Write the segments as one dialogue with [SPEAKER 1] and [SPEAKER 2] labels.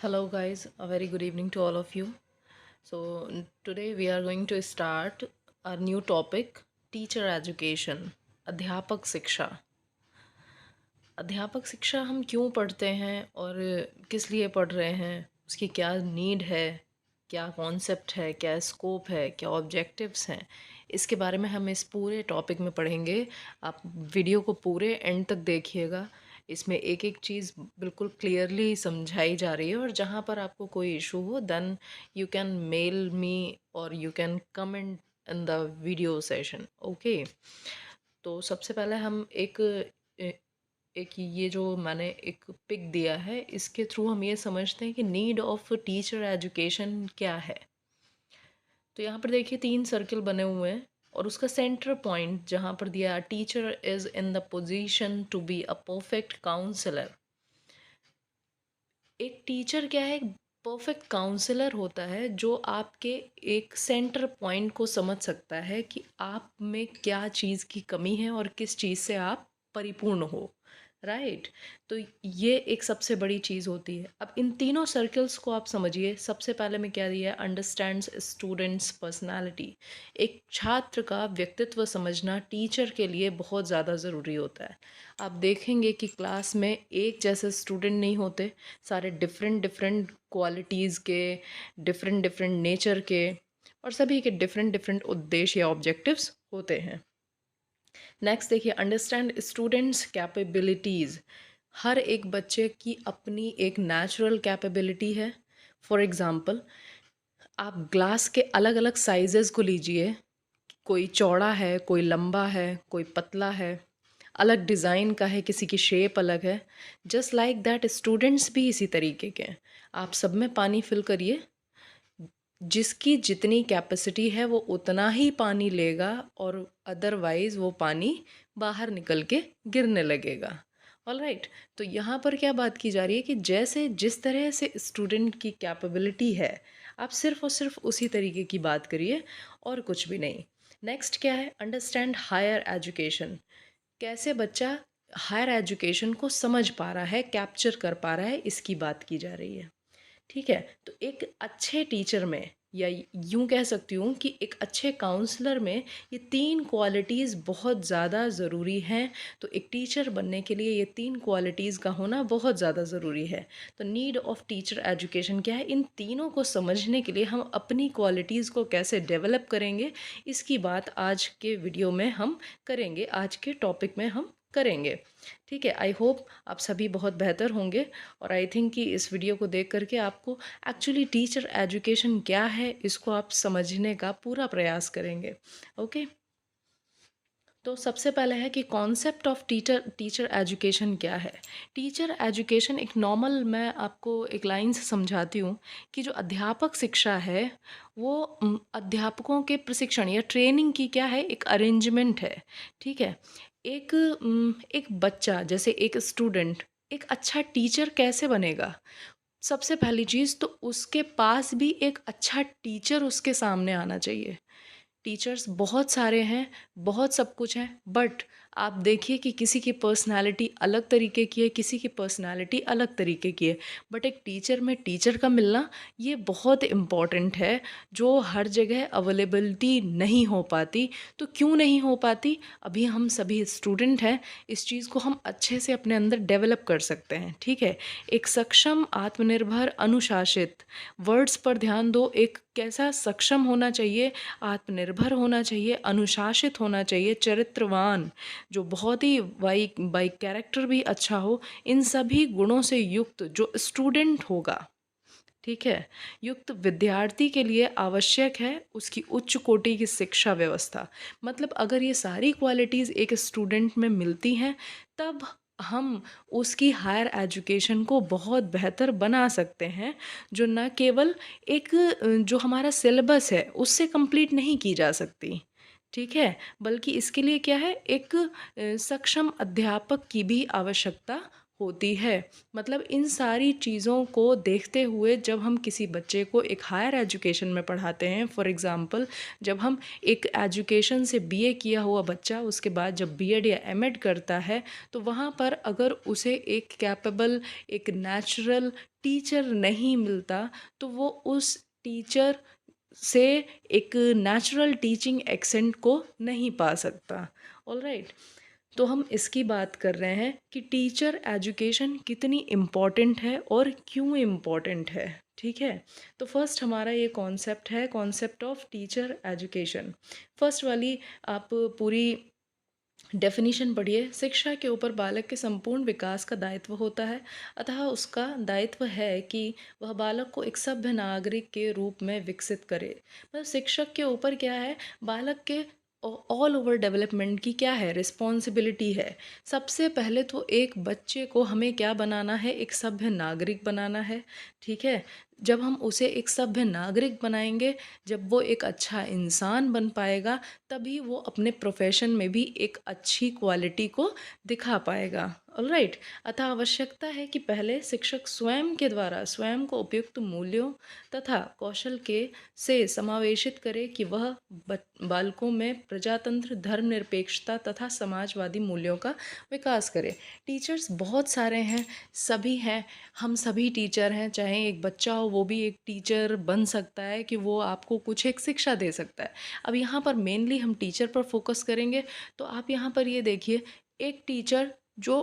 [SPEAKER 1] Hello, guys. A very good evening to all of you. Today we are going to start a new topic, teacher education, अध्यापक शिक्षा। अध्यापक शिक्षा हम क्यों पढ़ते हैं और किस लिए पढ़ रहे हैं, उसकी क्या नीड है, क्या कॉन्सेप्ट है, क्या स्कोप है, क्या ऑब्जेक्टिव्स हैं, इसके बारे में हम इस पूरे टॉपिक में पढ़ेंगे। आप वीडियो को पूरे एंड तक देखिएगा। इसमें एक एक चीज़ बिल्कुल क्लियरली समझाई जा रही है, और जहाँ पर आपको कोई इशू हो then you can mail me और you can comment in the video session. Okay, तो सबसे पहले हम एक ये जो मैंने एक पिक दिया है, इसके थ्रू हम ये समझते हैं कि नीड ऑफ टीचर एजुकेशन क्या है। तो यहाँ पर देखिए 3 सर्कल बने हुए हैं, और उसका सेंटर पॉइंट जहाँ पर दिया, teacher is in the position to be a perfect counsellor. एक टीचर क्या है, एक परफेक्ट काउंसलर होता है जो आपके एक सेंटर पॉइंट को समझ सकता है कि आप में क्या चीज़ की कमी है और किस चीज़ से आप परिपूर्ण हो। राइट, तो ये एक सबसे बड़ी चीज़ होती है। अब इन तीनों सर्कल्स को आप समझिए। सबसे पहले में क्या दिया है, अंडरस्टैंड्स स्टूडेंट्स पर्सनालिटी। एक छात्र का व्यक्तित्व समझना टीचर के लिए बहुत ज़्यादा ज़रूरी होता है। आप देखेंगे कि क्लास में एक जैसे स्टूडेंट नहीं होते, सारे डिफरेंट डिफरेंट क्वालिटीज़ के, डिफरेंट डिफरेंट नेचर के, और सभी के डिफरेंट डिफरेंट उद्देश्य या ऑब्जेक्टिव्स होते हैं। नेक्स्ट देखिए, अंडरस्टैंड स्टूडेंट्स कैपेबिलिटीज़। हर एक बच्चे की अपनी एक नेचुरल कैपेबिलिटी है। फॉर एग्ज़ाम्पल, आप ग्लास के अलग अलग साइजेस को लीजिए। कोई चौड़ा है, कोई लंबा है, कोई पतला है, अलग डिज़ाइन का है, किसी की शेप अलग है। जस्ट लाइक दैट स्टूडेंट्स भी इसी तरीके के हैं। आप सब में पानी फिल करिए, जिसकी जितनी कैपेसिटी है वो उतना ही पानी लेगा, और अदरवाइज़ वो पानी बाहर निकल के गिरने लगेगा। ऑलराइट, तो यहाँ पर क्या बात की जा रही है कि जैसे जिस तरह से स्टूडेंट की कैपेबिलिटी है, आप सिर्फ़ और सिर्फ उसी तरीके की बात करिए, और कुछ भी नहीं। नेक्स्ट क्या है, अंडरस्टैंड हायर एजुकेशन। कैसे बच्चा हायर एजुकेशन को समझ पा रहा है, कैप्चर कर पा रहा है, इसकी बात की जा रही है। ठीक है, तो एक अच्छे टीचर में, या यूँ कह सकती हूँ कि एक अच्छे काउंसलर में, ये 3 क्वालिटीज़ बहुत ज़्यादा ज़रूरी हैं। तो एक टीचर बनने के लिए ये 3 क्वालिटीज़ का होना बहुत ज़्यादा ज़रूरी है। तो नीड ऑफ़ टीचर एजुकेशन क्या है, इन तीनों को समझने के लिए हम अपनी क्वालिटीज़ को कैसे डेवलप करेंगे, इसकी बात आज के वीडियो में हम करेंगे, आज के टॉपिक में हम करेंगे। ठीक है, आई होप आप सभी बहुत बेहतर होंगे, और आई थिंक कि इस वीडियो को देख करके आपको एक्चुअली टीचर एजुकेशन क्या है, इसको आप समझने का पूरा प्रयास करेंगे। ओके, तो सबसे पहले है कि concept of teacher teacher education क्या है। टीचर एजुकेशन एक नॉर्मल, मैं आपको एक लाइन से समझाती हूँ कि जो अध्यापक शिक्षा है वो अध्यापकों के प्रशिक्षण या ट्रेनिंग की क्या है, एक अरेंजमेंट है। ठीक है, एक बच्चा, जैसे एक स्टूडेंट एक अच्छा टीचर कैसे बनेगा। सबसे पहली चीज़ तो उसके पास भी एक अच्छा टीचर उसके सामने आना चाहिए। टीचर्स बहुत सारे हैं, बहुत सब कुछ है, बट आप देखिए कि किसी की पर्सनैलिटी अलग तरीके की है, किसी की पर्सनैलिटी अलग तरीके की है, बट एक टीचर में टीचर का मिलना ये बहुत इम्पॉर्टेंट है, जो हर जगह अवेलेबिलिटी नहीं हो पाती। तो क्यों नहीं हो पाती, अभी हम सभी स्टूडेंट हैं, इस चीज़ को हम अच्छे से अपने अंदर डेवलप कर सकते हैं। ठीक है, एक सक्षम, आत्मनिर्भर, अनुशासित, वर्ड्स पर ध्यान दो। एक कैसा सक्षम होना चाहिए, आत्मनिर्भर होना चाहिए, अनुशासित होना चाहिए, चरित्रवान, जो बहुत ही बाई बाई कैरेक्टर भी अच्छा हो, इन सभी गुणों से युक्त जो स्टूडेंट होगा, ठीक है, युक्त विद्यार्थी के लिए आवश्यक है उसकी उच्च कोटि की शिक्षा व्यवस्था। मतलब अगर ये सारी क्वालिटीज़ एक स्टूडेंट में मिलती हैं, तब हम उसकी हायर एजुकेशन को बहुत बेहतर बना सकते हैं, जो न केवल एक जो हमारा सिलेबस है उससे कंप्लीट नहीं की जा सकती। ठीक है, बल्कि इसके लिए क्या है, एक सक्षम अध्यापक की भी आवश्यकता होती है। मतलब इन सारी चीज़ों को देखते हुए जब हम किसी बच्चे को एक हायर एजुकेशन में पढ़ाते हैं, फॉर एग्ज़ाम्पल जब हम एक एजुकेशन से बीए किया हुआ बच्चा उसके बाद जब बीएड या एमएड करता है, तो वहाँ पर अगर उसे एक कैपेबल, एक नेचुरल टीचर नहीं मिलता, तो वो उस टीचर से एक नेचुरल टीचिंग एक्सेंट को नहीं पा सकता। ऑलराइट, तो हम इसकी बात कर रहे हैं कि टीचर एजुकेशन कितनी इम्पॉर्टेंट है और क्यों इम्पॉर्टेंट है। ठीक है, तो फर्स्ट हमारा ये कॉन्सेप्ट है, concept of teacher education. First वाली आप पूरी डेफिनीशन पढ़िए। शिक्षा के ऊपर बालक के संपूर्ण विकास का दायित्व होता है, अतः उसका दायित्व है कि वह बालक को एक सभ्य नागरिक के रूप में विकसित करे। मतलब शिक्षक के ऊपर क्या है, बालक के ऑल ओवर डेवलपमेंट की क्या है, रिस्पॉन्सिबिलिटी है। सबसे पहले तो एक बच्चे को हमें क्या बनाना है, एक सभ्य नागरिक बनाना है। ठीक है, जब हम उसे एक सभ्य नागरिक बनाएंगे, जब वो एक अच्छा इंसान बन पाएगा, तभी वो अपने प्रोफेशन में भी एक अच्छी क्वालिटी को दिखा पाएगा। ऑलराइट, अतः आवश्यकता है कि पहले शिक्षक स्वयं के द्वारा स्वयं को उपयुक्त मूल्यों तथा कौशल के से समावेशित करे कि वह बालकों में प्रजातंत्र, धर्मनिरपेक्षता तथा समाजवादी मूल्यों का विकास करे। टीचर्स बहुत सारे हैं, सभी हैं, हम सभी टीचर हैं। चाहे एक बच्चा हो वो भी एक टीचर बन सकता है कि वो आपको कुछ एक शिक्षा दे सकता है। अब यहाँ पर मेनली हम टीचर पर फोकस करेंगे, तो आप यहाँ पर ये देखिए, एक टीचर जो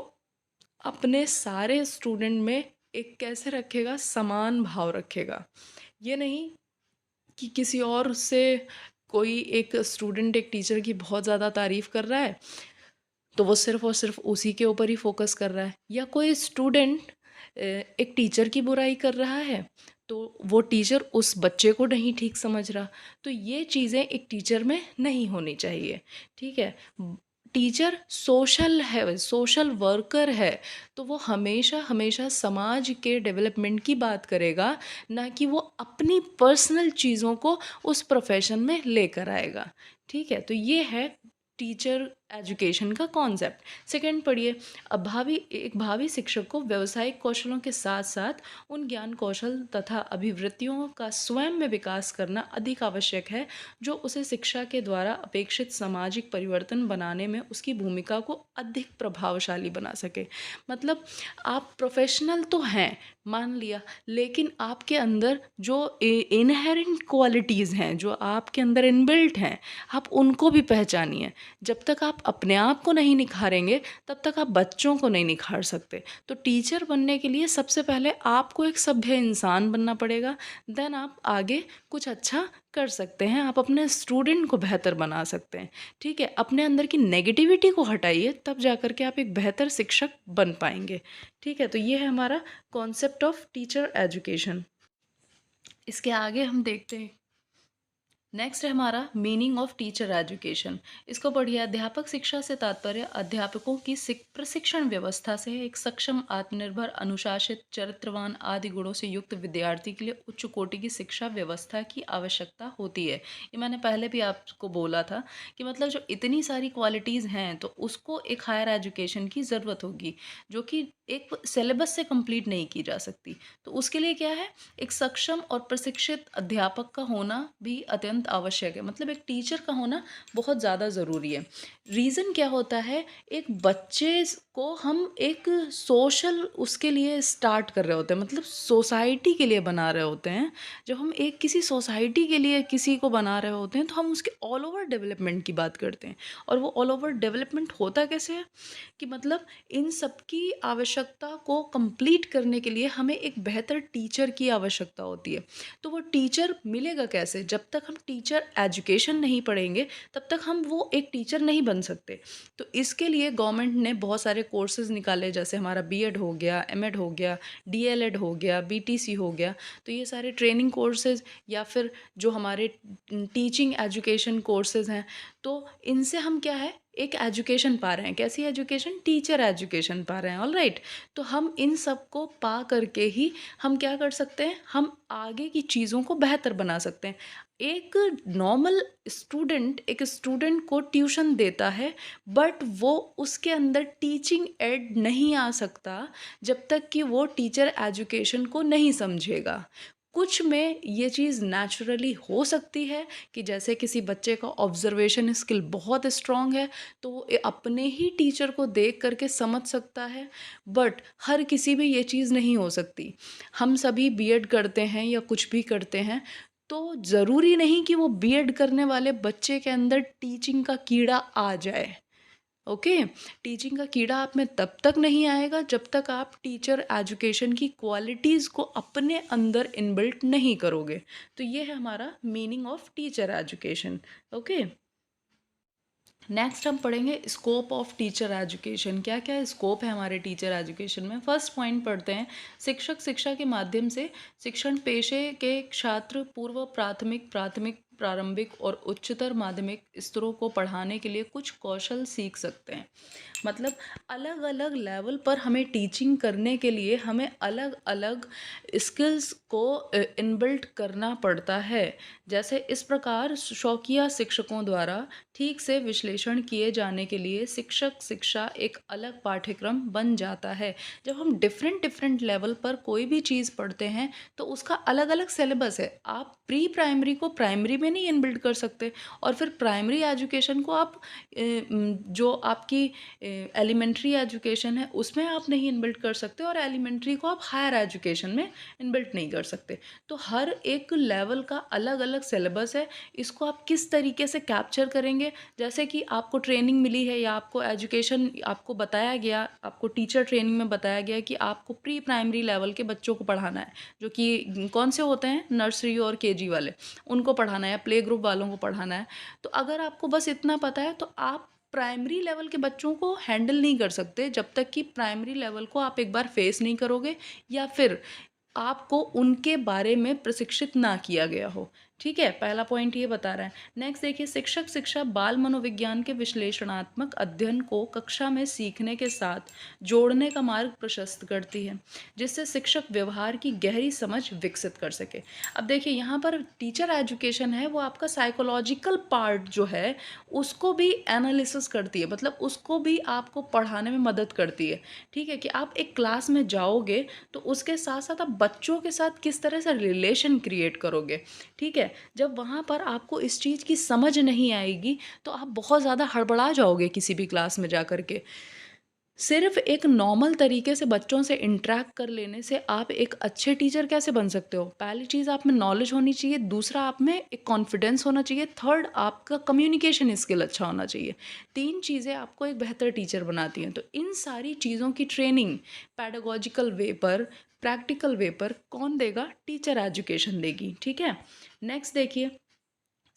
[SPEAKER 1] अपने सारे स्टूडेंट में एक कैसे रखेगा, समान भाव रखेगा। ये नहीं कि किसी और से कोई एक स्टूडेंट एक टीचर की बहुत ज़्यादा तारीफ़ कर रहा है, तो वो सिर्फ़ और सिर्फ उसी के ऊपर ही फोकस कर रहा है, या कोई स्टूडेंट एक टीचर की बुराई कर रहा है, तो वो टीचर उस बच्चे को नहीं ठीक समझ रहा। तो ये चीज़ें एक टीचर में नहीं होनी चाहिए। ठीक है, टीचर सोशल है, सोशल वर्कर है, तो वो हमेशा हमेशा समाज के डेवलपमेंट की बात करेगा, ना कि वो अपनी पर्सनल चीज़ों को उस प्रोफेशन में लेकर आएगा। ठीक है, तो ये है टीचर एजुकेशन का कॉन्सेप्ट। सेकंड पढ़िए, अब एक भावी शिक्षक को व्यावसायिक कौशलों के साथ साथ उन ज्ञान कौशल तथा अभिवृत्तियों का स्वयं में विकास करना अधिक आवश्यक है, जो उसे शिक्षा के द्वारा अपेक्षित सामाजिक परिवर्तन बनाने में उसकी भूमिका को अधिक प्रभावशाली बना सके। मतलब आप प्रोफेशनल तो हैं, मान लिया, लेकिन आपके अंदर जो इनहेरेंट क्वालिटीज़ हैं, जो आपके अंदर इनबिल्ट हैं, आप उनको भी पहचानिए। जब तक आप अपने आप को नहीं निखारेंगे, तब तक आप बच्चों को नहीं निखार सकते। तो टीचर बनने के लिए सबसे पहले आपको एक सभ्य इंसान बनना पड़ेगा, देन आप आगे कुछ अच्छा कर सकते हैं, आप अपने स्टूडेंट को बेहतर बना सकते हैं। ठीक है, अपने अंदर की नेगेटिविटी को हटाइए, तब जा कर के आप एक बेहतर शिक्षक बन पाएंगे। ठीक है, तो ये है हमारा कॉन्सेप्ट ऑफ टीचर एजुकेशन। इसके आगे हम देखते हैं, नेक्स्ट है हमारा मीनिंग ऑफ टीचर एजुकेशन। इसको पढ़िए। अध्यापक शिक्षा से तात्पर्य अध्यापकों की प्रशिक्षण व्यवस्था से है। एक सक्षम, आत्मनिर्भर, अनुशासित, चरित्रवान आदि गुणों से युक्त विद्यार्थी के लिए उच्च कोटि की शिक्षा व्यवस्था की आवश्यकता होती है। ये मैंने पहले भी आपको बोला था कि मतलब जो इतनी सारी क्वालिटीज़ हैं, तो उसको एक हायर एजुकेशन की ज़रूरत होगी, जो कि एक सिलेबस से कंप्लीट नहीं की जा सकती। तो उसके लिए क्या है, एक सक्षम और प्रशिक्षित अध्यापक का होना भी अत्यंत आवश्यक है। मतलब एक टीचर का होना बहुत ज़्यादा ज़रूरी है। रीज़न क्या होता है, एक बच्चे को हम एक सोशल उसके लिए स्टार्ट कर रहे होते हैं, मतलब सोसाइटी के लिए बना रहे होते हैं। जब हम एक किसी सोसाइटी के लिए किसी को बना रहे होते हैं, तो हम उसके ऑल ओवर डेवलपमेंट की बात करते हैं। और वो ऑल ओवर डेवलपमेंट होता कैसे है, कि मतलब इन सब की आवश्यकता को कंप्लीट करने के लिए हमें एक बेहतर टीचर की आवश्यकता होती है। तो वो टीचर मिलेगा कैसे, जब तक हम टीचर एजुकेशन नहीं पढ़ेंगे, तब तक हम वो एक टीचर नहीं बन सकते। तो इसके लिए गवर्नमेंट ने बहुत सारे कोर्सेज़ निकाले, जैसे हमारा बीएड हो गया, एमएड हो गया, डीएलएड हो गया, बीटीसी हो गया। तो ये सारे ट्रेनिंग कोर्सेज़ या फिर जो हमारे टीचिंग एजुकेशन कोर्सेज़ हैं, तो इनसे हम क्या है, एक एजुकेशन पा रहे हैं। कैसी एजुकेशन? टीचर एजुकेशन पा रहे हैं, ऑलराइट। तो हम इन सब को पा करके ही हम क्या कर सकते हैं, हम आगे की चीज़ों को बेहतर बना सकते हैं। एक नॉर्मल स्टूडेंट एक स्टूडेंट को ट्यूशन देता है, बट वो उसके अंदर टीचिंग एड नहीं आ सकता जब तक कि वो टीचर एजुकेशन को नहीं समझेगा। कुछ में ये चीज़ नेचुरली हो सकती है कि जैसे किसी बच्चे का ऑब्जर्वेशन स्किल बहुत स्ट्रॉन्ग है, तो वो अपने ही टीचर को देख करके समझ सकता है, बट हर किसी में ये चीज़ नहीं हो सकती। हम सभी बीएड करते हैं या कुछ भी करते हैं, तो ज़रूरी नहीं कि वो बीएड करने वाले बच्चे के अंदर टीचिंग का कीड़ा आ जाए। ओके। टीचिंग का कीड़ा आप में तब तक नहीं आएगा जब तक आप टीचर एजुकेशन की क्वालिटीज़ को अपने अंदर इनबिल्ट नहीं करोगे। तो ये है हमारा meaning of teacher education. Okay. Next हम पढ़ेंगे स्कोप ऑफ टीचर एजुकेशन। क्या क्या स्कोप है हमारे टीचर एजुकेशन में। फर्स्ट पॉइंट पढ़ते हैं, शिक्षक शिक्षा के माध्यम से शिक्षण पेशे के छात्र पूर्व प्राथमिक, प्रारंभिक और उच्चतर माध्यमिक स्तरों को पढ़ाने के लिए कुछ कौशल सीख सकते हैं। मतलब अलग अलग लेवल पर हमें टीचिंग करने के लिए हमें अलग अलग स्किल्स को इनबिल्ट करना पड़ता है। जैसे इस प्रकार शौकिया शिक्षकों द्वारा ठीक से विश्लेषण किए जाने के लिए शिक्षक शिक्षा एक अलग पाठ्यक्रम बन जाता है। जब हम डिफरेंट डिफरेंट लेवल पर कोई भी चीज़ पढ़ते हैं तो उसका अलग अलग सिलेबस है। आप प्री प्राइमरी को प्राइमरी में नहीं इनबिल्ट कर सकते, और फिर प्राइमरी एजुकेशन को आप जो आपकी एलिमेंट्री एजुकेशन है उसमें आप नहीं इनबिल्ट कर सकते, और एलिमेंट्री को आप हायर एजुकेशन में इनबिल्ट नहीं कर सकते। तो हर एक लेवल का अलग अलग सिलेबस है। इसको आप किस तरीके से कैप्चर करेंगे, जैसे कि आपको ट्रेनिंग मिली है या आपको एजुकेशन आपको बताया गया, आपको टीचर ट्रेनिंग में बताया गया कि आपको प्री प्राइमरी लेवल के बच्चों को पढ़ाना है, जो कि कौन से होते हैं, नर्सरी और केजी वाले, उनको पढ़ाना है, प्ले ग्रुप वालों को पढ़ाना है। तो अगर आपको बस इतना पता है तो आप प्राइमरी लेवल के बच्चों को हैंडल नहीं कर सकते जब तक कि प्राइमरी लेवल को आप एक बार फेस नहीं करोगे, या फिर आपको उनके बारे में प्रशिक्षित ना किया गया हो। ठीक है, पहला पॉइंट ये बता रहा है। नेक्स्ट देखिए, शिक्षक शिक्षा बाल मनोविज्ञान के विश्लेषणात्मक अध्ययन को कक्षा में सीखने के साथ जोड़ने का मार्ग प्रशस्त करती है, जिससे शिक्षक व्यवहार की गहरी समझ विकसित कर सके। अब देखिए यहाँ पर टीचर एजुकेशन है वो आपका साइकोलॉजिकल पार्ट जो है उसको भी एनालिसिस करती है, मतलब उसको भी आपको पढ़ाने में मदद करती है। ठीक है, कि आप एक क्लास में जाओगे तो उसके साथ साथ आप बच्चों के साथ किस तरह से रिलेशन क्रिएट करोगे। ठीक है, जब वहाँ पर आपको इस चीज़ की समझ नहीं आएगी तो आप बहुत ज़्यादा हड़बड़ा जाओगे किसी भी क्लास में जा कर के। सिर्फ एक नॉर्मल तरीके से बच्चों से इंटरैक्ट कर लेने से आप एक अच्छे टीचर कैसे बन सकते हो? पहली चीज़ आप में नॉलेज होनी चाहिए, दूसरा आप में एक कॉन्फिडेंस होना चाहिए, थर्ड आपका कम्युनिकेशन स्किल अच्छा होना चाहिए। 3 चीज़ें आपको एक बेहतर टीचर बनाती हैं। तो इन सारी चीज़ों की ट्रेनिंग पेडागॉजिकल वे पर, प्रैक्टिकल वे पर कौन देगा? टीचर एजुकेशन देगी। ठीक है? नेक्स्ट देखिए,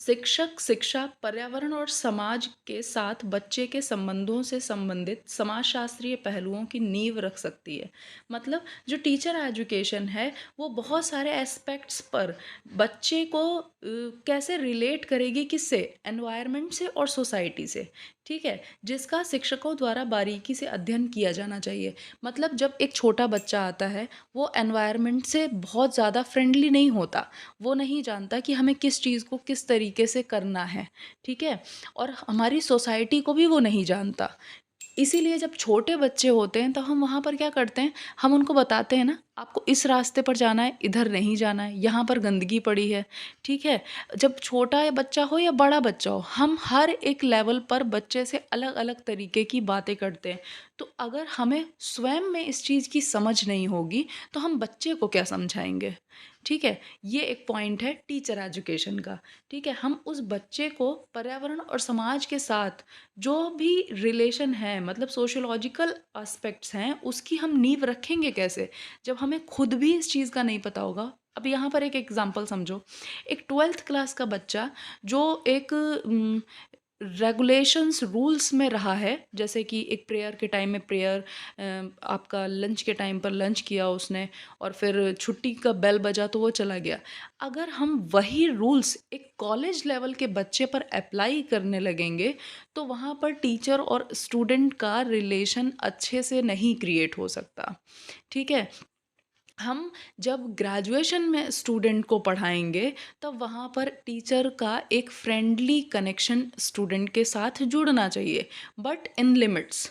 [SPEAKER 1] शिक्षक शिक्षा पर्यावरण और समाज के साथ बच्चे के संबंधों से संबंधित समाजशास्त्रीय पहलुओं की नींव रख सकती है। मतलब जो टीचर एजुकेशन है वो बहुत सारे एस्पेक्ट्स पर बच्चे को कैसे रिलेट करेगी, किससे? एनवायरनमेंट से और सोसाइटी से। ठीक है, जिसका शिक्षकों द्वारा बारीकी से अध्ययन किया जाना चाहिए। मतलब जब एक छोटा बच्चा आता है वो एनवायरनमेंट से बहुत ज़्यादा फ्रेंडली नहीं होता, वो नहीं जानता कि हमें किस चीज़ को किस तरीके से करना है। ठीक है, और हमारी सोसाइटी को भी वो नहीं जानता। इसीलिए जब छोटे बच्चे होते हैं तो हम वहाँ पर क्या करते हैं, हम उनको बताते हैं ना, आपको इस रास्ते पर जाना है, इधर नहीं जाना है, यहाँ पर गंदगी पड़ी है। ठीक है, जब छोटा या बच्चा हो या बड़ा बच्चा हो, हम हर एक लेवल पर बच्चे से अलग अलग तरीके की बातें करते हैं। तो अगर हमें स्वयं में इस चीज़ की समझ नहीं होगी तो हम बच्चे को क्या समझाएंगे। ठीक है, ये एक पॉइंट है टीचर एजुकेशन का। ठीक है, हम उस बच्चे को पर्यावरण और समाज के साथ जो भी रिलेशन है, मतलब सोशियोलॉजिकल एस्पेक्ट्स हैं, उसकी हम नींव रखेंगे कैसे, जब हमें खुद भी इस चीज़ का नहीं पता होगा। अब यहाँ पर एक एग्जांपल समझो, एक 12th क्लास का बच्चा जो एक रेगुलेशंस रूल्स में रहा है, जैसे कि एक प्रेयर के टाइम में प्रेयर, आपका लंच के टाइम पर लंच किया उसने, और फिर छुट्टी का बेल बजा तो वो चला गया। अगर हम वही रूल्स एक कॉलेज लेवल के बच्चे पर अप्लाई करने लगेंगे, तो वहाँ पर टीचर और स्टूडेंट का रिलेशन अच्छे से नहीं क्रिएट हो सकता। ठीक है? हम जब ग्रेजुएशन में स्टूडेंट को पढ़ाएंगे, तब वहाँ पर टीचर का एक फ्रेंडली कनेक्शन स्टूडेंट के साथ जुड़ना चाहिए, बट इन लिमिट्स।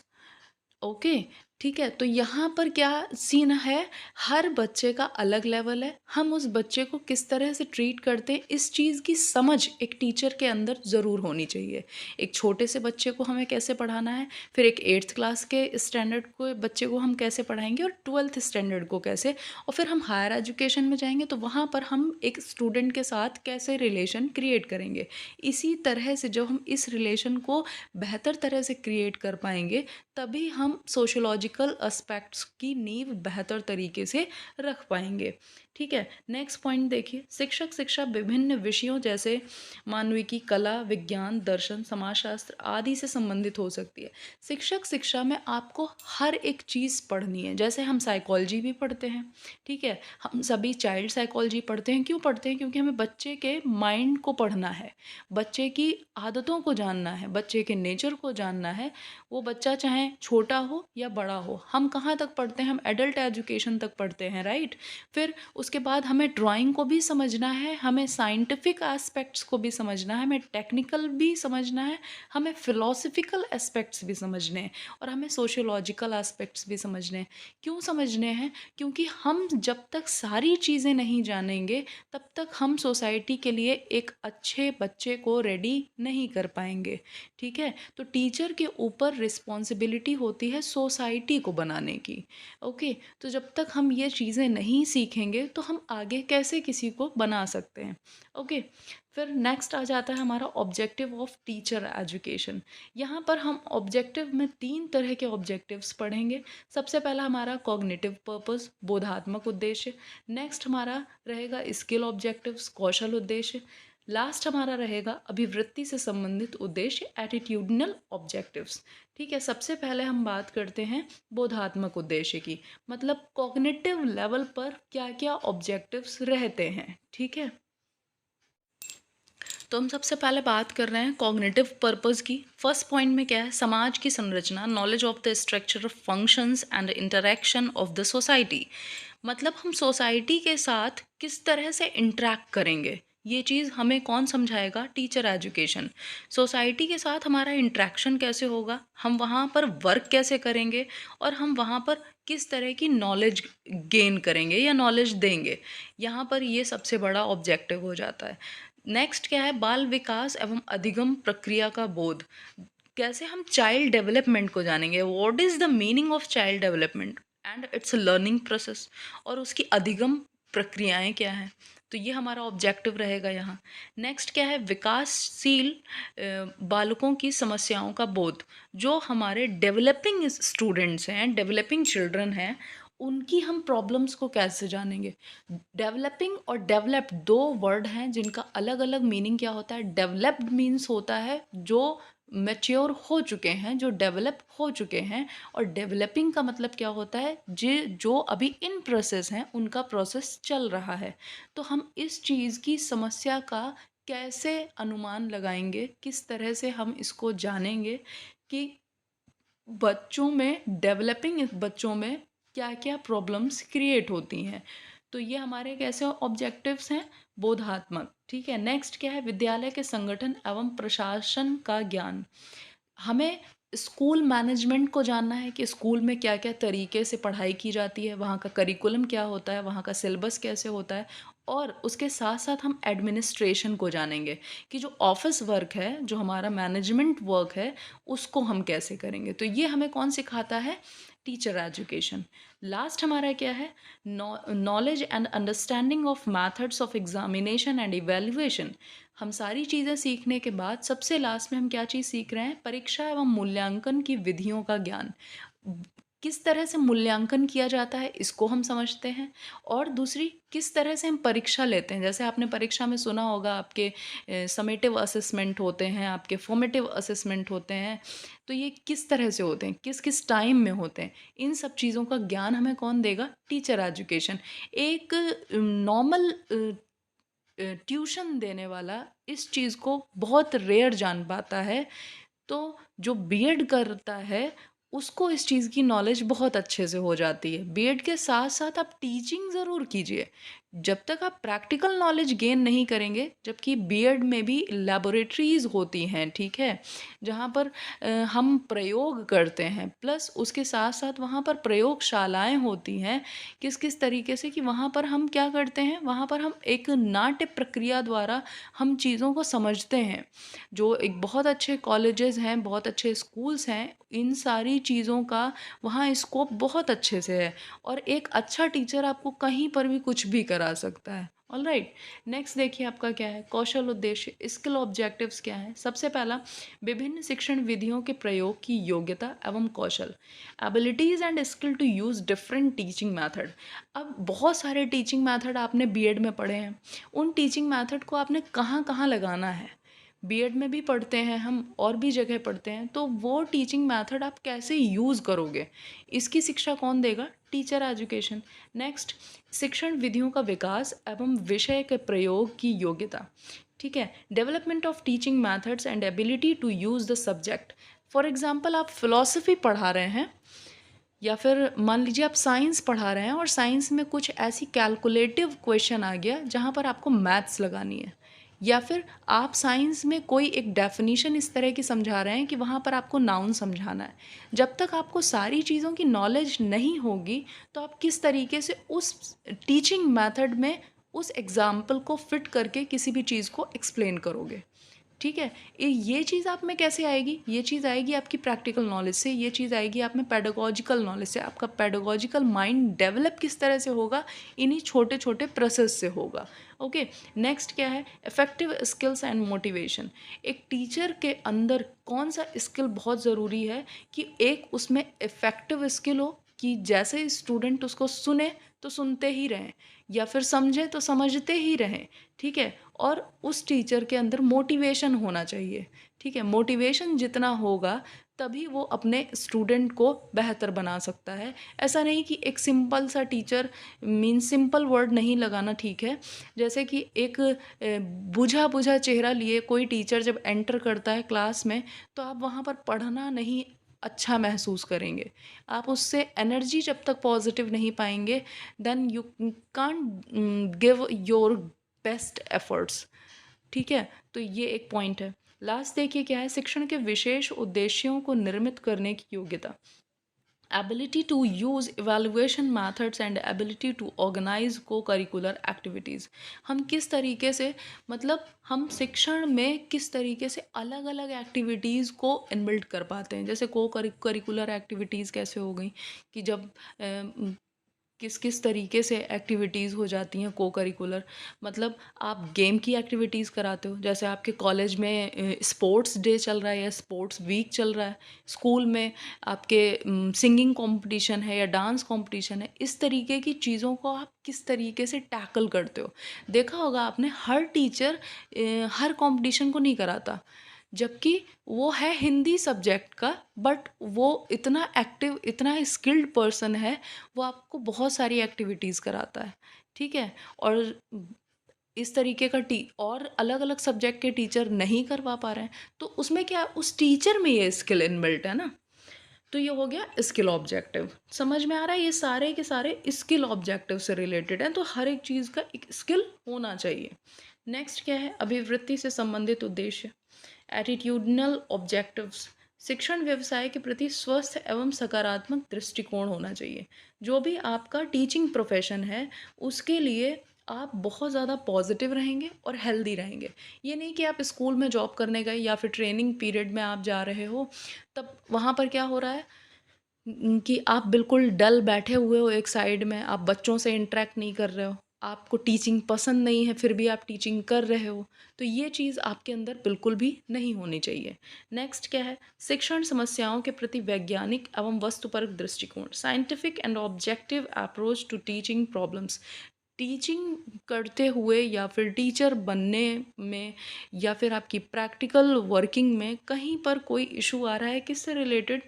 [SPEAKER 1] ओके, ठीक है। तो यहाँ पर क्या सीन है, हर बच्चे का अलग लेवल है, हम उस बच्चे को किस तरह से ट्रीट करते हैं, इस चीज़ की समझ एक टीचर के अंदर ज़रूर होनी चाहिए। एक छोटे से बच्चे को हमें कैसे पढ़ाना है, फिर एक 8th क्लास के स्टैंडर्ड को बच्चे को हम कैसे पढ़ाएंगे, और 12th स्टैंडर्ड को कैसे, और फिर हम हायर एजुकेशन में जाएंगे तो वहाँ पर हम एक स्टूडेंट के साथ कैसे रिलेशन क्रिएट करेंगे। इसी तरह से जब हम इस रिलेशन को बेहतर तरह से क्रिएट कर पाएंगे, तभी हम सोशोलॉजिकल एस्पेक्ट्स की नींव बेहतर तरीके से रख पाएंगे। ठीक है, नेक्स्ट पॉइंट देखिए, शिक्षक शिक्षा विभिन्न विषयों जैसे मानविकी, कला, विज्ञान, दर्शन, समाजशास्त्र आदि से संबंधित हो सकती है। शिक्षक शिक्षा में आपको हर एक चीज़ पढ़नी है, जैसे हम साइकोलॉजी भी पढ़ते हैं। ठीक है, हम सभी चाइल्ड साइकोलॉजी पढ़ते हैं। क्यों पढ़ते हैं? क्योंकि हमें बच्चे के माइंड को पढ़ना है, बच्चे की आदतों को जानना है, बच्चे के नेचर को जानना है। वो बच्चा चाहे छोटा हो या बड़ा हो, हम कहाँ तक पढ़ते हैं, हम एडल्ट एजुकेशन तक पढ़ते हैं, राइट। फिर उसके बाद हमें ड्राइंग को भी समझना है, हमें साइंटिफिक एस्पेक्ट्स को भी समझना है, हमें टेक्निकल भी समझना है, हमें फिलोसफिकल एस्पेक्ट्स भी समझने हैं, और हमें सोशियोलॉजिकल एस्पेक्ट्स भी समझने हैं। क्यों समझने हैं? क्योंकि हम जब तक सारी चीज़ें नहीं जानेंगे, तब तक हम सोसाइटी के लिए एक अच्छे बच्चे को रेडी नहीं कर पाएंगे। ठीक है, तो टीचर के ऊपर रिस्पॉन्सिबिलिटी होती है सोसाइटी को बनाने की। ओके, तो जब तक हम ये चीज़ें नहीं सीखेंगे, तो हम आगे कैसे किसी को बना सकते हैं। ओके, फिर नेक्स्ट आ जाता है हमारा ऑब्जेक्टिव ऑफ टीचर एजुकेशन। यहाँ पर हम ऑब्जेक्टिव में 3 तरह के ऑब्जेक्टिव्स पढ़ेंगे। सबसे पहला हमारा कॉग्निटिव पर्पस, बोधात्मक उद्देश्य। नेक्स्ट हमारा रहेगा स्किल ऑब्जेक्टिव्स, कौशल उद्देश्य। लास्ट हमारा रहेगा अभिवृत्ति से संबंधित उद्देश्य, एटीट्यूडनल ऑब्जेक्टिव्स। ठीक है, सबसे पहले हम बात करते हैं बोधात्मक उद्देश्य की, मतलब कॉग्निटिव लेवल पर क्या क्या ऑब्जेक्टिव्स रहते हैं। ठीक है, तो हम सबसे पहले बात कर रहे हैं कॉग्निटिव पर्पस की। फर्स्ट पॉइंट में क्या है, समाज की संरचना, knowledge of the structure of functions and interaction of the society. मतलब हम सोसाइटी के साथ किस तरह से इंटरेक्ट करेंगे, ये चीज़ हमें कौन समझाएगा? Teacher education. सोसाइटी के साथ हमारा इंटरेक्शन कैसे होगा, हम वहाँ पर वर्क कैसे करेंगे, और हम वहाँ पर किस तरह की नॉलेज गेन करेंगे या नॉलेज देंगे, यहाँ पर ये सबसे बड़ा ऑब्जेक्टिव हो जाता है। नेक्स्ट क्या है, बाल विकास एवं अधिगम प्रक्रिया का बोध। कैसे हम चाइल्ड डेवलपमेंट को जानेंगे, what is the meaning of child development and it's learning process, और उसकी अधिगम प्रक्रियाएं क्या हैं। तो ये हमारा ऑब्जेक्टिव रहेगा यहाँ। नेक्स्ट क्या है, विकासशील बालकों की समस्याओं का बोध। जो हमारे डेवलपिंग स्टूडेंट्स हैं, डेवलपिंग चिल्ड्रन हैं, उनकी हम प्रॉब्लम्स को कैसे जानेंगे। डेवलपिंग और डेवलप्ड 2 वर्ड हैं जिनका अलग अलग मीनिंग क्या होता है। डेवलप्ड मीन्स होता है जो मैच्योर हो चुके हैं, जो डेवलप हो चुके हैं, और डेवलपिंग का मतलब क्या होता है, जो अभी इन प्रोसेस हैं, उनका प्रोसेस चल रहा है। तो हम इस चीज़ की समस्या का कैसे अनुमान लगाएंगे, किस तरह से हम इसको जानेंगे कि बच्चों में, डेवलपिंग बच्चों में क्या क्या प्रॉब्लम्स क्रिएट होती हैं। तो ये हमारे कैसे ऑब्जेक्टिव्स हैं, बोधात्मक। ठीक है, नेक्स्ट क्या है, विद्यालय के संगठन एवं प्रशासन का ज्ञान। हमें स्कूल मैनेजमेंट को जानना है कि स्कूल में क्या क्या तरीके से पढ़ाई की जाती है, वहाँ का करिकुलम क्या होता है, वहाँ का सिलेबस कैसे होता है, और उसके साथ साथ हम एडमिनिस्ट्रेशन को जानेंगे कि जो ऑफिस वर्क है, जो हमारा मैनेजमेंट वर्क है, उसको हम कैसे करेंगे। तो ये हमें कौन सिखाता है, टीचर एजुकेशन। लास्ट हमारा क्या है, knowledge and understanding of methods of examination and evaluation. हम सारी चीज़ें सीखने के बाद सबसे लास्ट में हम क्या चीज़ सीख रहे हैं, परीक्षा एवं मूल्यांकन की विधियों का ज्ञान। किस तरह से मूल्यांकन किया जाता है इसको हम समझते हैं, और दूसरी किस तरह से हम परीक्षा लेते हैं। जैसे आपने परीक्षा में सुना होगा आपके समेटिव असेसमेंट होते हैं, आपके फॉर्मेटिव असेसमेंट होते हैं, तो ये किस तरह से होते हैं, किस किस टाइम में होते हैं, इन सब चीज़ों का ज्ञान हमें कौन देगा? Teacher education. एक नॉर्मल ट्यूशन देने वाला इस चीज़ को बहुत रेयर जान पाता है। तो जो बीएड करता है उसको इस चीज़ की नॉलेज बहुत अच्छे से हो जाती है। बीएड के साथ-साथ आप टीचिंग ज़रूर कीजिए। जब तक आप प्रैक्टिकल नॉलेज गेन नहीं करेंगे, जबकि बीएड में भी लैबोरेटरीज़ होती हैं, ठीक है? जहाँ पर हम प्रयोग करते हैं, प्लस उसके साथ-साथ वहाँ पर प्रयोगशालाएँ होती हैं। किस-किस तरीके से कि वहाँ पर हम क्या करते हैं, वहाँ पर हम एक नाट्य प्रक्रिया द्वारा हम चीज़ों को समझते हैं। जो एक बहुत अच्छे कॉलेजेस हैं, बहुत अच्छे स्कूल्स हैं, इन सारी चीज़ों का वहाँ स्कोप बहुत अच्छे से है, और एक अच्छा टीचर आपको कहीं पर भी कुछ भी करा सकता है। ऑलराइट, नेक्स्ट देखिए आपका क्या है, कौशल उद्देश्य, स्किल ऑब्जेक्टिव्स क्या हैं। सबसे पहला, विभिन्न शिक्षण विधियों के प्रयोग की योग्यता एवं कौशल, abilities and skill to use different teaching method. अब बहुत सारे टीचिंग मेथड आपने बीएड में पढ़े हैं, उन टीचिंग मेथड को आपने कहाँ-कहाँ लगाना है। बीएड में भी पढ़ते हैं हम, और भी जगह पढ़ते हैं, तो वो टीचिंग मेथड आप कैसे यूज़ करोगे, इसकी शिक्षा कौन देगा? Teacher education. नेक्स्ट, शिक्षण विधियों का विकास एवं विषय के प्रयोग की योग्यता, ठीक है? Development of teaching methods and ability to use the subject. For example आप फिलॉसफी पढ़ा रहे हैं, या फिर मान लीजिए आप साइंस पढ़ा रहे हैं, और साइंस में कुछ ऐसी कैलकुलेटिव क्वेश्चन आ गया जहाँ पर आपको मैथ्स लगानी है, या फिर आप साइंस में कोई एक डेफिनेशन इस तरह की समझा रहे हैं कि वहाँ पर आपको नाउन समझाना है। जब तक आपको सारी चीज़ों की नॉलेज नहीं होगी, तो आप किस तरीके से उस टीचिंग मेथड में उस एग्जाम्पल को फिट करके किसी भी चीज़ को एक्सप्लेन करोगे, ठीक है? ये चीज़ आप में कैसे आएगी? ये चीज़ आएगी आपकी प्रैक्टिकल नॉलेज से, ये चीज़ आएगी आप में पेडागॉजिकल नॉलेज से। आपका पेडागॉजिकल माइंड डेवलप किस तरह से होगा? इन्हीं छोटे-छोटे प्रोसेस से होगा। ओके, नेक्स्ट क्या है? Effective skills and motivation. एक टीचर के अंदर कौन-सा स्किल बहुत ज़रूरी है कि एक उसमें इफ़ेक्टिव स्किल हो कि जैसे ही स्टूडेंट उसको सुने, तो सुनते ही रहें, या फिर समझें तो समझते ही रहें, ठीक है? और उस टीचर के अंदर मोटिवेशन होना चाहिए, ठीक है? मोटिवेशन जितना होगा, तभी वो अपने स्टूडेंट को बेहतर बना सकता है। ऐसा नहीं कि एक सिंपल सा टीचर, मीन्स सिंपल वर्ड नहीं लगाना, ठीक है? जैसे कि एक बुझा-बुझा चेहरा लिए कोई टीचर जब एंटर करता है क्लास में, तो आप वहाँ पर पढ़ना नहीं अच्छा महसूस करेंगे। आप उससे एनर्जी जब तक पॉज़िटिव नहीं पाएँगे, then you can't give your best efforts, ठीक है? तो ये एक पॉइंट है। लास्ट देखिए क्या है, शिक्षण के विशेष उद्देश्यों को निर्मित करने की योग्यता, ability to use evaluation methods and ability to organise co-curricular activities. हम किस तरीके से, मतलब हम शिक्षण में किस तरीके से अलग अलग एक्टिविटीज़ को इनबिल्ट कर पाते हैं। जैसे को करिकुलर एक्टिविटीज़ कैसे हो गई कि जब किस किस तरीके से एक्टिविटीज़ हो जाती हैं को करिकुलर, मतलब आप गेम की एक्टिविटीज़ कराते हो, जैसे आपके कॉलेज में स्पोर्ट्स डे चल रहा है या स्पोर्ट्स वीक चल रहा है, स्कूल में आपके सिंगिंग कंपटीशन है या डांस कंपटीशन है, इस तरीके की चीज़ों को आप किस तरीके से टैकल करते हो। देखा होगा आपने, हर टीचर हर कंपटीशन को नहीं कराता, जबकि वो है हिंदी सब्जेक्ट का, बट वो इतना एक्टिव, इतना स्किल्ड पर्सन है, वो आपको बहुत सारी एक्टिविटीज़ कराता है, ठीक है? और इस तरीके का टी और अलग-अलग सब्जेक्ट के टीचर नहीं करवा पा रहे हैं, तो उसमें क्या, उस टीचर में ये स्किल इनबिल्ट है ना। तो ये हो गया स्किल ऑब्जेक्टिव। समझ में आ रहा है, ये सारे के सारे स्किल ऑब्जेक्टिव से रिलेटेड हैं, तो हर एक चीज़ का एक स्किल होना चाहिए। नेक्स्ट क्या है, अभिवृत्ति से संबंधित उद्देश्य, एटीट्यूडनल ऑब्जेक्टिव्स। शिक्षण व्यवसाय के प्रति स्वस्थ एवं सकारात्मक दृष्टिकोण होना चाहिए। जो भी आपका टीचिंग प्रोफेशन है, उसके लिए आप बहुत ज़्यादा पॉजिटिव रहेंगे और हेल्दी रहेंगे। ये नहीं कि आप स्कूल में जॉब करने गए या फिर ट्रेनिंग पीरियड में आप जा रहे हो, तब वहाँ पर क्या हो रहा है कि आप बिल्कुल डल बैठे हुए हो एक साइड में, आप बच्चों से इंटरेक्ट नहीं कर रहे हो, आपको टीचिंग पसंद नहीं है फिर भी आप टीचिंग कर रहे हो, तो ये चीज़ आपके अंदर बिल्कुल भी नहीं होनी चाहिए। नेक्स्ट क्या है, शिक्षण समस्याओं के प्रति वैज्ञानिक एवं वस्तुपरक दृष्टिकोण, scientific and objective approach to teaching problems. Teaching करते हुए या फिर टीचर बनने में या फिर आपकी प्रैक्टिकल वर्किंग में कहीं पर कोई इशू आ रहा है किससे related,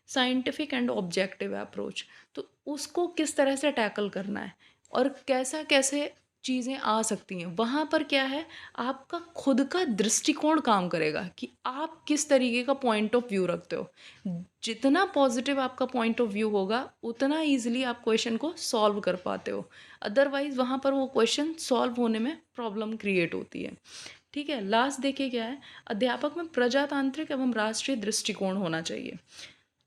[SPEAKER 1] scientific and objective approach, तो उसको किस तरह से टैकल करना है और कैसा कैसे चीज़ें आ सकती हैं, वहाँ पर क्या है, आपका खुद का दृष्टिकोण काम करेगा कि आप किस तरीके का पॉइंट ऑफ व्यू रखते हो। जितना पॉजिटिव आपका पॉइंट ऑफ व्यू होगा उतना ईजिली आप क्वेश्चन को सॉल्व कर पाते हो, अदरवाइज वहाँ पर वो क्वेश्चन सॉल्व होने में प्रॉब्लम क्रिएट होती है। ठीक है, लास्ट देखिए क्या है, अध्यापक में प्रजातांत्रिक एवं राष्ट्रीय दृष्टिकोण होना चाहिए।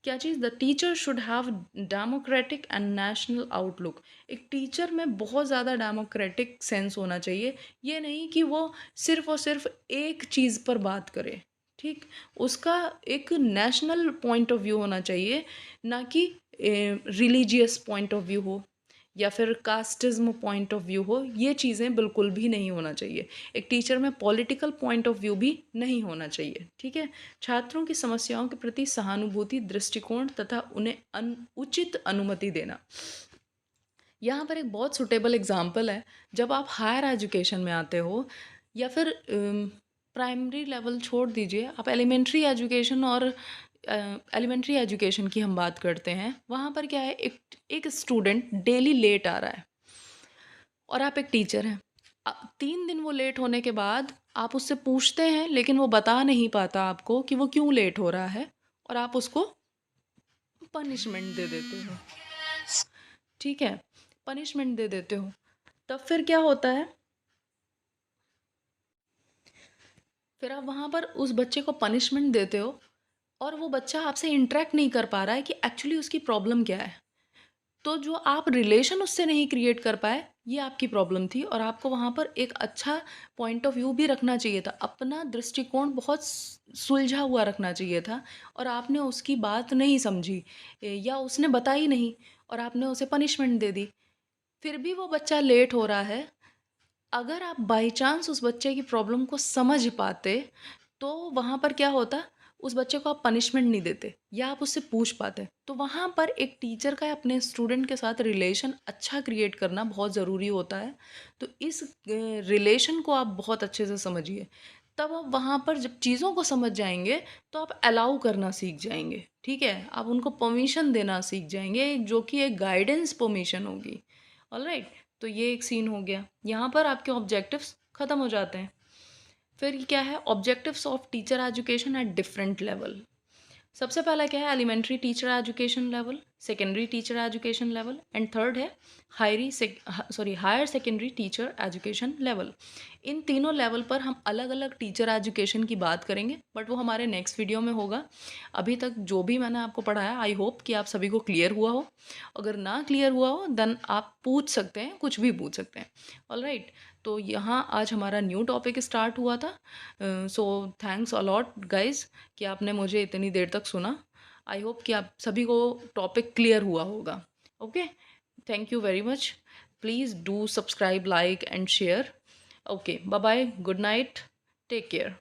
[SPEAKER 1] क्या चीज़, the teacher should have democratic and national outlook. एक टीचर में बहुत ज़्यादा डेमोक्रेटिक सेंस होना चाहिए, ये नहीं कि वो सिर्फ और सिर्फ एक चीज़ पर बात करे, ठीक, उसका एक नेशनल पॉइंट ऑफ व्यू होना चाहिए, ना कि रिलीजियस पॉइंट ऑफ व्यू हो या फिर कास्टिज्म पॉइंट ऑफ व्यू हो, ये चीज़ें बिल्कुल भी नहीं होना चाहिए। एक टीचर में पॉलिटिकल पॉइंट ऑफ व्यू भी नहीं होना चाहिए, ठीक है। छात्रों की समस्याओं के प्रति सहानुभूति दृष्टिकोण तथा उन्हें उचित अनुमति देना। यहाँ पर एक बहुत सुटेबल एग्जाम्पल है, जब आप हायर एजुकेशन में आते हो या फिर प्राइमरी लेवल छोड़ दीजिए, आप एलिमेंट्री एजुकेशन और एलिमेंट्री एजुकेशन की हम बात करते हैं, वहाँ पर क्या है, एक स्टूडेंट डेली लेट आ रहा है और आप एक टीचर हैं। 3 दिन वो लेट होने के बाद आप उससे पूछते हैं लेकिन वो बता नहीं पाता आपको कि वो क्यों लेट हो रहा है, और आप उसको पनिशमेंट दे देते हो, ठीक है, पनिशमेंट दे देते हो। तब फिर क्या होता है, फिर आप वहाँ पर उस बच्चे को पनिशमेंट देते हो और वो बच्चा आपसे इंटरेक्ट नहीं कर पा रहा है कि एक्चुअली उसकी प्रॉब्लम क्या है। तो जो आप रिलेशन उससे नहीं क्रिएट कर पाए, ये आपकी प्रॉब्लम थी, और आपको वहाँ पर एक अच्छा पॉइंट ऑफ व्यू भी रखना चाहिए था, अपना दृष्टिकोण बहुत सुलझा हुआ रखना चाहिए था, और आपने उसकी बात नहीं समझी या उसने बताई नहीं और आपने उसे पनिशमेंट दे दी। फिर भी वो बच्चा लेट हो रहा है, अगर आप बाई चांस उस बच्चे की प्रॉब्लम को समझ पाते, तो वहाँ पर क्या होता, उस बच्चे को आप पनिशमेंट नहीं देते या आप उससे पूछ पाते। तो वहाँ पर एक टीचर का अपने स्टूडेंट के साथ रिलेशन अच्छा क्रिएट करना बहुत ज़रूरी होता है। तो इस रिलेशन को आप बहुत अच्छे से समझिए, तब आप वहाँ पर जब चीज़ों को समझ जाएँगे, तो आप अलाउ करना सीख जाएँगे, ठीक है? आप उनको परमिशन देना सीख जाएँगे, जो कि एक गाइडेंस परमिशन होगी। ऑलराइट, तो ये एक सीन हो गया। यहाँ पर आपके ऑब्जेक्टिव्स ख़त्म हो जाते हैं। फिर क्या है, objectives of teacher education at different level. सबसे पहला क्या है, elementary teacher education level, secondary teacher education level, and third है higher secondary teacher education level. इन तीनों लेवल पर हम अलग अलग टीचर एजुकेशन की बात करेंगे, बट वो हमारे नेक्स्ट वीडियो में होगा। अभी तक जो भी मैंने आपको पढ़ाया, आई होप कि आप सभी को क्लियर हुआ हो। अगर ना क्लियर हुआ हो देन आप पूछ सकते हैं, कुछ भी पूछ सकते हैं। ऑलराइट, तो यहाँ आज हमारा न्यू टॉपिक स्टार्ट हुआ था। सो थैंक्स अलॉट गाइज कि आपने मुझे इतनी देर तक सुना। आई होप कि आप सभी को टॉपिक क्लियर हुआ होगा। Okay, thank you very much. Please do subscribe, like and share. Okay, bye bye, good night, take care.